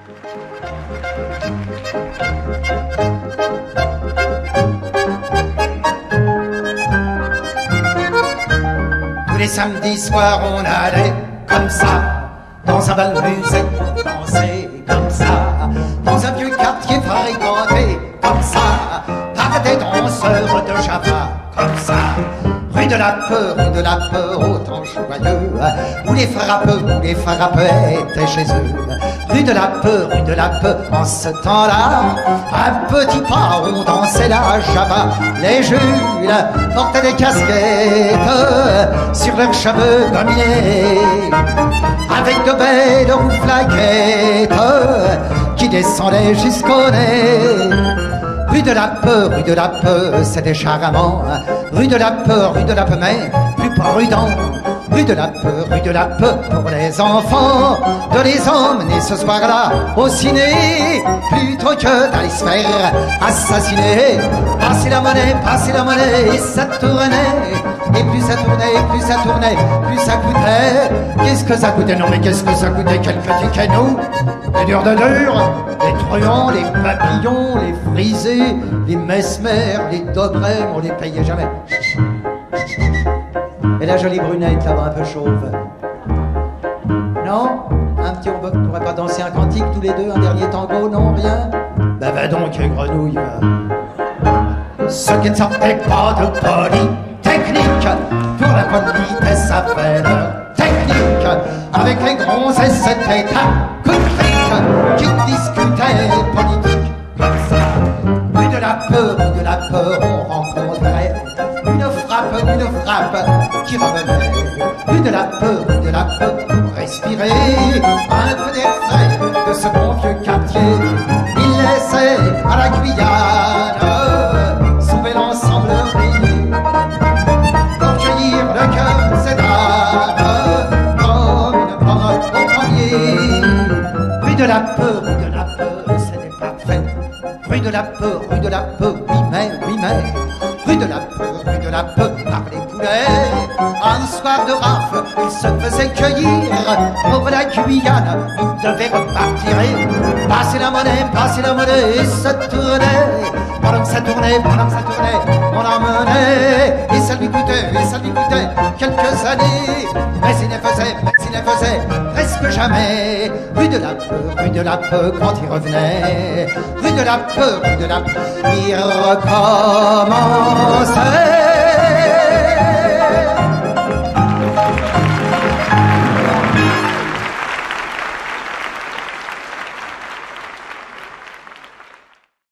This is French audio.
Tous les samedis soirs on allait comme ça dans un bal musette, danser comme ça dans un vieux quartier fréquenté comme ça par des danseurs de Java comme ça. Rue de la peur, autant joyeux, où les frappeurs étaient chez eux. Rue de la peur, en ce temps-là, un petit pas, on dansait la Java. Les Jules portaient des casquettes sur leurs cheveux gominés, avec de belles rouflaquettes qui descendaient jusqu'au nez. Rue de la peur, c'était charmant. Rue de la peur, mais plus prudent. Rue de la peur pour les enfants, de les emmener ce soir-là au ciné, plutôt que d'aller se faire assassiner. Passez la monnaie, et ça tournait. Et plus ça tournait, plus ça coûtait. Qu'est-ce que ça coûtait? Non mais qu'est-ce que ça coûtait? Quelques tickets, nous, les durs de dur, les truands, les papillons, les frisés, les mesmères, les dobrets, on les payait jamais. Et la jolie brunette là-bas un peu chauve. Non? Un petit, on pourrait pas danser un cantique tous les deux, un dernier tango, non, rien? Ben va donc, grenouille, va. Ceux qui ne sortaient pas de polytechnique, pour la politesse ça fait leur technique. Avec les gonzesses c'était un coup de fric qui discutaient politique comme ça. Rue de la peur, on rencontrait une frappe qui revenait. Rue de la peur, pour respirer un peu d'air frais de ce bon vieux quartier. Il laissait à la Guyane sauver l'ensemble réuni pour cueillir le cœur de ces dames comme une pomme au premier. Rue de la peur, c'était parfait. Rue de la peur, oui mais. Rue de la peur, par les poulets. Un soir de rafle, il se faisait cueillir. Pour la Guyane, il devait repartir. Passer la monnaie, et ça tournait. Pendant que ça tournait, on l'emmenait. Et ça lui coûtait quelques années. Mais il ne faisait presque jamais. Rue de la peur, quand il revenait. Rue de la peur, il recommençait.